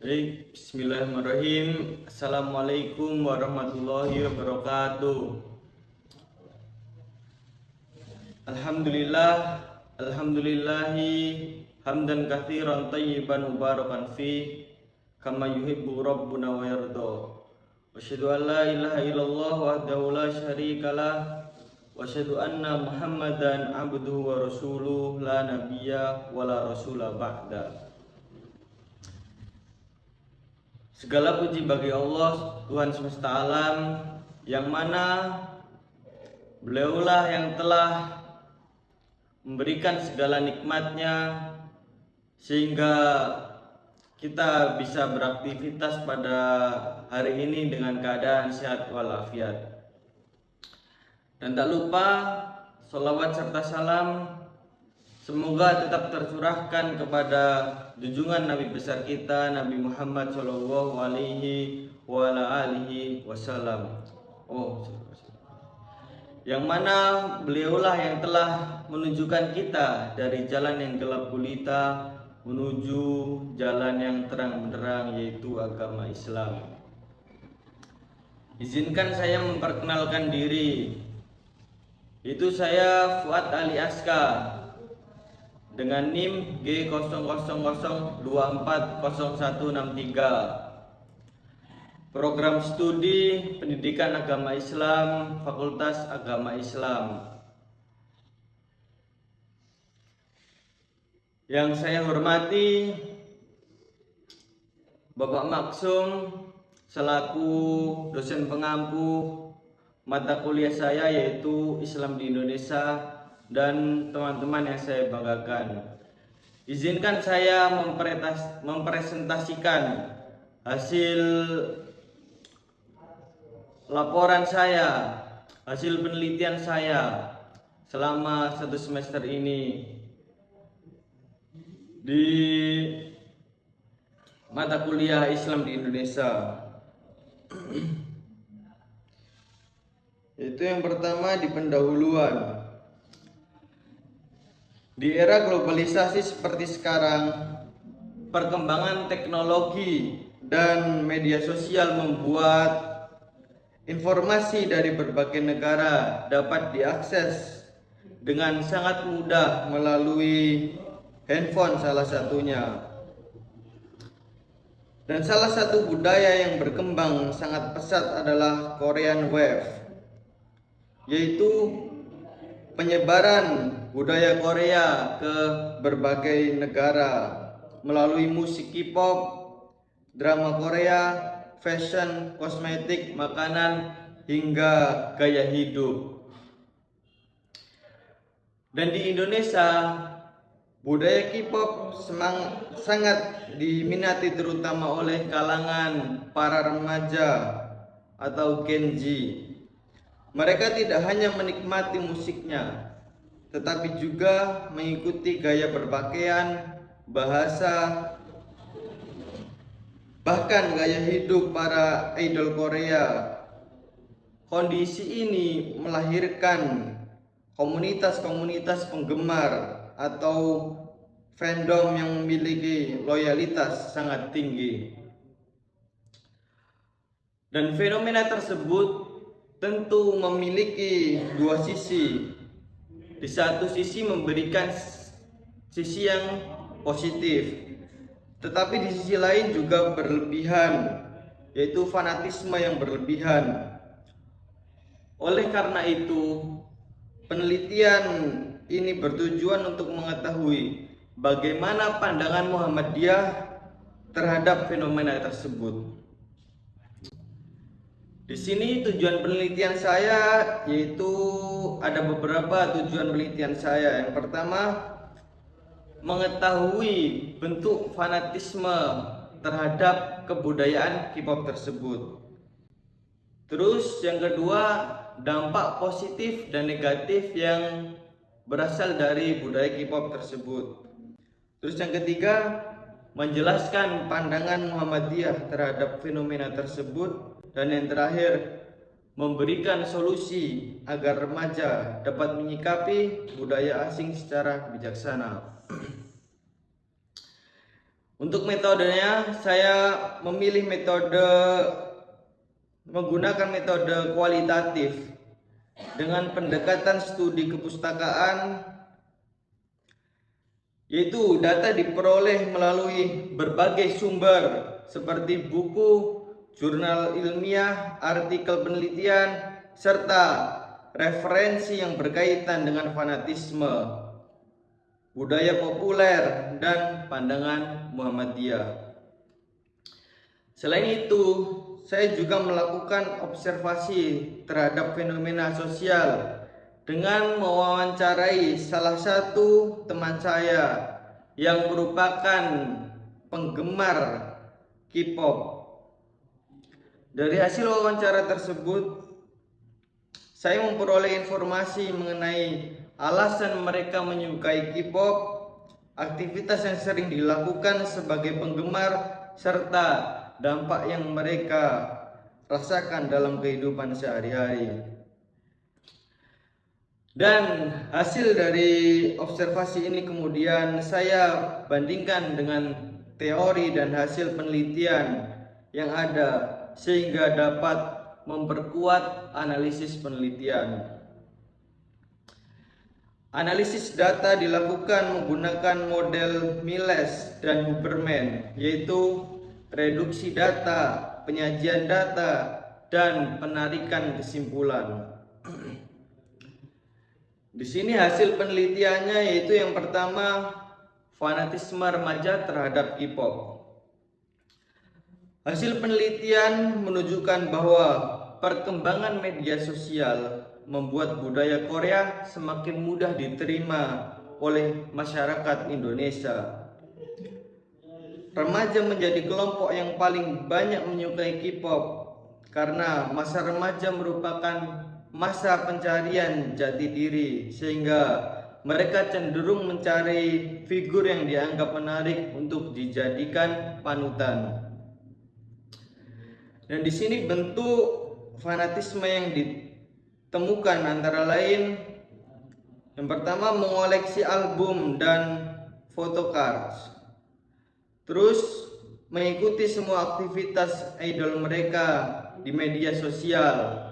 Bismillahirrahmanirrahim. Assalamualaikum warahmatullahi wabarakatuh. Alhamdulillah, alhamdulillahi hamdan katsiran tayyiban mubarakan fi kama yuhibbu rabbuna wa yarda. Wa asyhadu an la ilaha illallah wahdahu la syarikalah wa asyhadu anna Muhammadan abduhu wa rasuluh la nabiyya wa la rasula ba'da. Segala puji bagi Allah, Tuhan semesta alam, yang mana Beliaulah yang telah memberikan segala nikmatnya sehingga kita bisa beraktivitas pada hari ini dengan keadaan sehat walafiat. Dan tak lupa sholawat serta salam semoga tetap tercurahkan kepada junjungan Nabi besar kita, Nabi Muhammad Shallallahu Alaihi Wasallam. Yang mana beliaulah yang telah menunjukkan kita dari jalan yang gelap gulita menuju jalan yang terang benderang, yaitu agama Islam. Izinkan saya memperkenalkan diri. Itu saya Fuad Ali Aska dengan NIM G0002404163. Program studi Pendidikan Agama Islam, Fakultas Agama Islam. Yang saya hormati Bapak Maksum selaku dosen pengampu mata kuliah saya, yaitu Islam di Indonesia, dan teman-teman yang saya banggakan. Izinkan saya mempresentasikan hasil laporan saya, hasil penelitian saya selama 1 semester ini di mata kuliah Islam di Indonesia. Itu yang pertama di pendahuluan. Di era globalisasi seperti sekarang, perkembangan teknologi dan media sosial membuat informasi dari berbagai negara dapat diakses dengan sangat mudah melalui handphone salah satunya. Dan salah satu budaya yang berkembang sangat pesat adalah Korean Wave, yaitu penyebaran budaya Korea ke berbagai negara melalui musik K-pop, drama Korea, fashion, kosmetik, makanan, hingga gaya hidup. Dan di Indonesia, budaya K-pop sangat diminati terutama oleh kalangan para remaja atau Gen Z. Mereka tidak hanya menikmati musiknya, tetapi juga mengikuti gaya berpakaian, bahasa, bahkan gaya hidup para idol Korea. Kondisi ini melahirkan komunitas-komunitas penggemar atau fandom yang memiliki loyalitas sangat tinggi. Dan fenomena tersebut tentu memiliki dua sisi. Di satu sisi memberikan sisi yang positif, tetapi di sisi lain juga berlebihan, yaitu fanatisme yang berlebihan. Oleh karena itu, penelitian ini bertujuan untuk mengetahui bagaimana pandangan Muhammadiyah terhadap fenomena tersebut. Di sini tujuan penelitian saya, yaitu ada beberapa tujuan penelitian saya. Yang pertama, mengetahui bentuk fanatisme terhadap kebudayaan K-pop tersebut. Terus yang kedua, dampak positif dan negatif yang berasal dari budaya K-pop tersebut. Terus yang ketiga, menjelaskan pandangan Muhammadiyah terhadap fenomena tersebut. Dan yang terakhir, memberikan solusi agar remaja dapat menyikapi budaya asing secara bijaksana. Untuk metodenya, saya menggunakan metode kualitatif dengan pendekatan studi kepustakaan, yaitu data diperoleh melalui berbagai sumber seperti buku, jurnal ilmiah, artikel penelitian, serta referensi yang berkaitan dengan fanatisme, budaya populer, dan pandangan Muhammadiyah. Selain itu, saya juga melakukan observasi terhadap fenomena sosial dengan mewawancarai salah satu teman saya yang merupakan penggemar K-pop. Dari hasil wawancara tersebut, saya memperoleh informasi mengenai alasan mereka menyukai K-pop, aktivitas yang sering dilakukan sebagai penggemar, serta dampak yang mereka rasakan dalam kehidupan sehari-hari. Dan hasil dari observasi ini kemudian saya bandingkan dengan teori dan hasil penelitian yang ada, sehingga dapat memperkuat analisis penelitian. Analisis data dilakukan menggunakan model Miles dan Huberman, yaitu reduksi data, penyajian data, dan penarikan kesimpulan. Di sini hasil penelitiannya, yaitu yang pertama, fanatisme remaja terhadap K-pop. Hasil penelitian menunjukkan bahwa perkembangan media sosial membuat budaya Korea semakin mudah diterima oleh masyarakat Indonesia. Remaja menjadi kelompok yang paling banyak menyukai K-pop karena masa remaja merupakan masa pencarian jati diri, sehingga mereka cenderung mencari figur yang dianggap menarik untuk dijadikan panutan. Dan di sini bentuk fanatisme yang ditemukan antara lain, yang pertama mengoleksi album dan photocards, terus mengikuti semua aktivitas idol mereka di media sosial,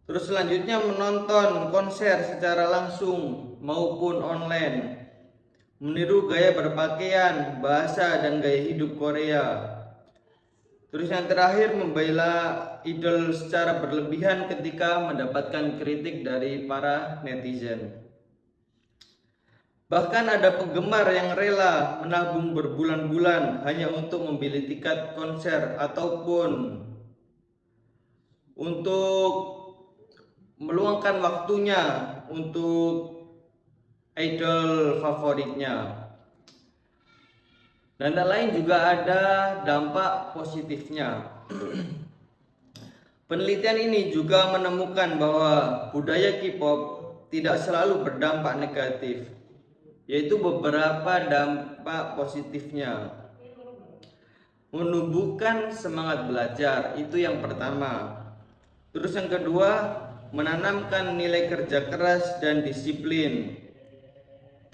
terus selanjutnya menonton konser secara langsung maupun online, meniru gaya berpakaian, bahasa, dan gaya hidup Korea. Terus yang terakhir, membela idol secara berlebihan ketika mendapatkan kritik dari para netizen. Bahkan ada penggemar yang rela menabung berbulan-bulan hanya untuk membeli tiket konser ataupun untuk meluangkan waktunya untuk idol favoritnya. Dan lain juga ada dampak positifnya. Penelitian ini juga menemukan bahwa budaya K-pop tidak selalu berdampak negatif, yaitu beberapa dampak positifnya. Menumbuhkan semangat belajar, itu yang pertama. Terus yang kedua, menanamkan nilai kerja keras dan disiplin.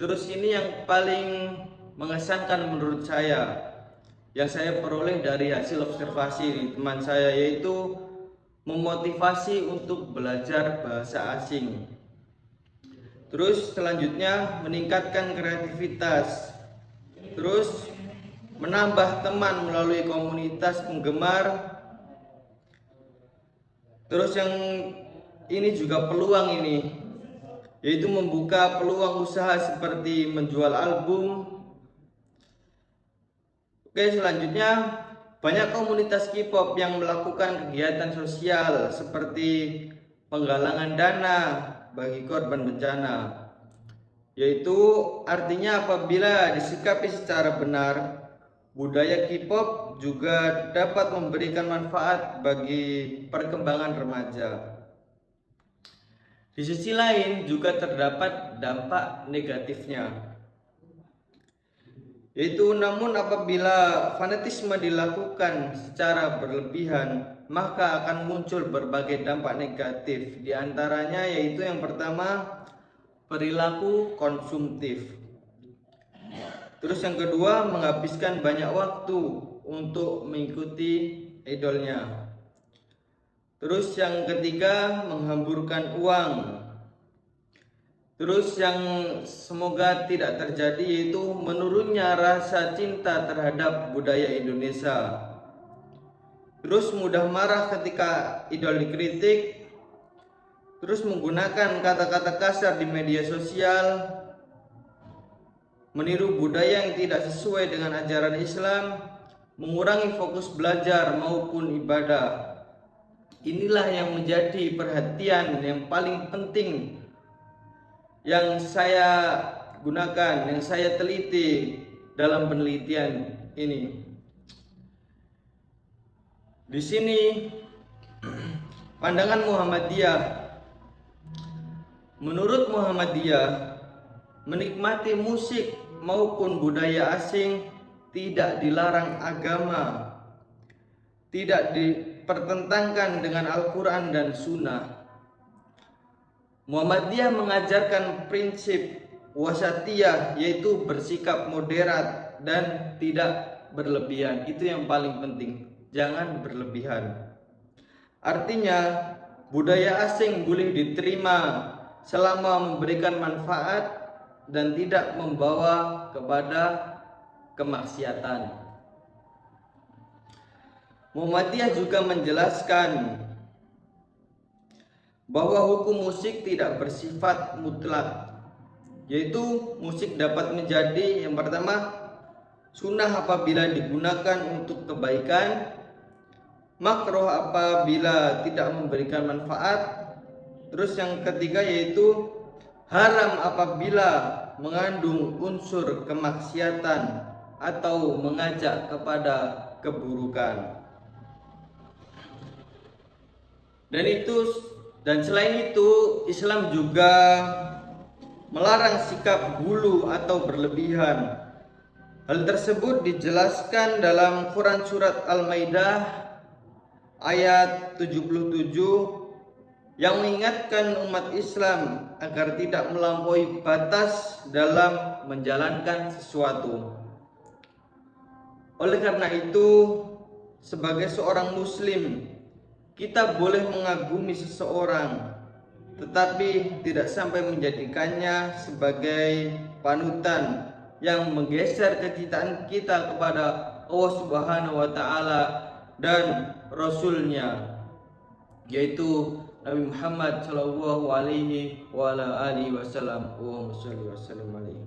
Terus ini yang paling mengesankan menurut saya, yang saya peroleh dari hasil observasi teman saya, yaitu memotivasi untuk belajar bahasa asing. Terus selanjutnya meningkatkan kreativitas. Terus menambah teman melalui komunitas penggemar. Terus yang ini juga peluang ini, yaitu membuka peluang usaha seperti menjual album. Oke, selanjutnya banyak komunitas K-pop yang melakukan kegiatan sosial seperti penggalangan dana bagi korban bencana, yaitu artinya apabila disikapi secara benar, budaya K-pop juga dapat memberikan manfaat bagi perkembangan remaja. Di sisi lain juga terdapat dampak negatifnya, yaitu namun apabila fanatisme dilakukan secara berlebihan, maka akan muncul berbagai dampak negatif. Di antaranya yaitu yang pertama, perilaku konsumtif. Terus yang kedua, menghabiskan banyak waktu untuk mengikuti idolnya. Terus yang ketiga, menghamburkan uang. Terus yang semoga tidak terjadi yaitu menurunnya rasa cinta terhadap budaya Indonesia. Terus mudah marah ketika idol dikritik. Terus menggunakan kata-kata kasar di media sosial, meniru budaya yang tidak sesuai dengan ajaran Islam, mengurangi fokus belajar maupun ibadah. Inilah yang menjadi perhatian yang paling penting yang saya gunakan, yang saya teliti dalam penelitian ini. Di sini pandangan Muhammadiyah. Menurut Muhammadiyah, menikmati musik maupun budaya asing tidak dilarang agama, tidak dipertentangkan dengan Al-Quran dan Sunnah. Muhammadiyah mengajarkan prinsip wasatiyah, yaitu bersikap moderat dan tidak berlebihan. Itu yang paling penting, jangan berlebihan. Artinya budaya asing boleh diterima selama memberikan manfaat dan tidak membawa kepada kemaksiatan. Muhammadiyah juga menjelaskan bahwa hukum musik tidak bersifat mutlak, yaitu musik dapat menjadi yang pertama sunnah apabila digunakan untuk kebaikan, makruh apabila tidak memberikan manfaat. Terus yang ketiga yaitu haram apabila mengandung unsur kemaksiatan atau mengajak kepada keburukan. Dan selain itu, Islam juga melarang sikap gulu atau berlebihan. Hal tersebut dijelaskan dalam Quran surat Al-Maidah ayat 77 yang mengingatkan umat Islam agar tidak melampaui batas dalam menjalankan sesuatu. Oleh karena itu, sebagai seorang muslim, kita boleh mengagumi seseorang, tetapi tidak sampai menjadikannya sebagai panutan yang menggeser kecintaan kita kepada Allah Subhanahu wa Ta'ala dan Rasul-Nya, yaitu Nabi Muhammad Sallallahu Alaihi Wasallam. Allahumma sholli wa sallim alaihi.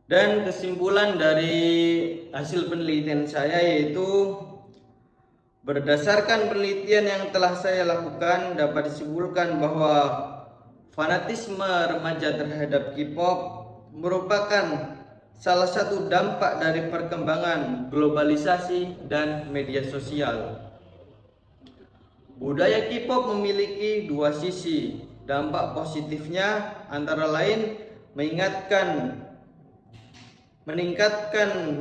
Dan kesimpulan dari hasil penelitian saya yaitu, berdasarkan penelitian yang telah saya lakukan, dapat disimpulkan bahwa fanatisme remaja terhadap K-pop merupakan salah satu dampak dari perkembangan globalisasi dan media sosial. Budaya K-pop memiliki dua sisi. Dampak positifnya antara lain meningkatkan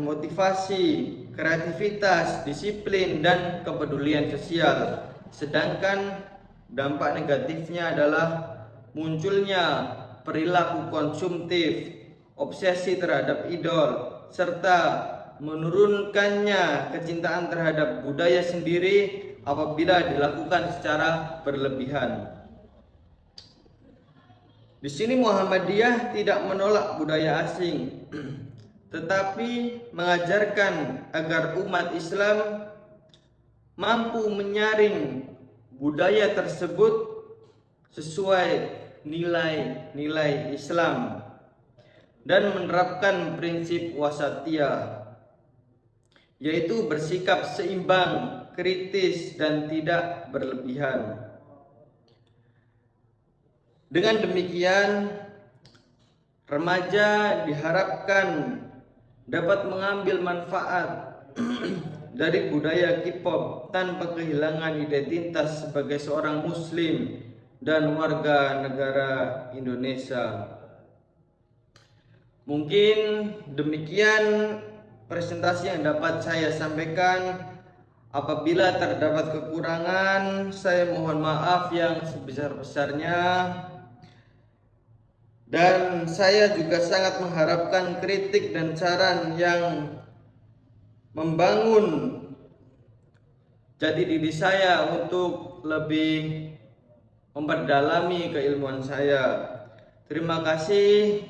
motivasi, kreativitas, disiplin, dan kepedulian sosial. Sedangkan dampak negatifnya adalah munculnya perilaku konsumtif, obsesi terhadap idol, serta menurunkannya kecintaan terhadap budaya sendiri apabila dilakukan secara berlebihan. Di sini Muhammadiyah tidak menolak budaya asing, tetapi mengajarkan agar umat Islam mampu menyaring budaya tersebut sesuai nilai-nilai Islam dan menerapkan prinsip wasatiyah, yaitu bersikap seimbang, kritis, dan tidak berlebihan. Dengan demikian, remaja diharapkan dapat mengambil manfaat dari budaya K-pop tanpa kehilangan identitas sebagai seorang muslim dan warga negara Indonesia. Mungkin demikian presentasi yang dapat saya sampaikan. Apabila terdapat kekurangan, saya mohon maaf yang sebesar-besarnya. Dan saya juga sangat mengharapkan kritik dan saran yang membangun jati diri saya untuk lebih memperdalami keilmuan saya. Terima kasih.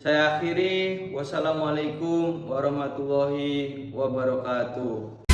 Saya akhiri. Wassalamualaikum warahmatullahi wabarakatuh.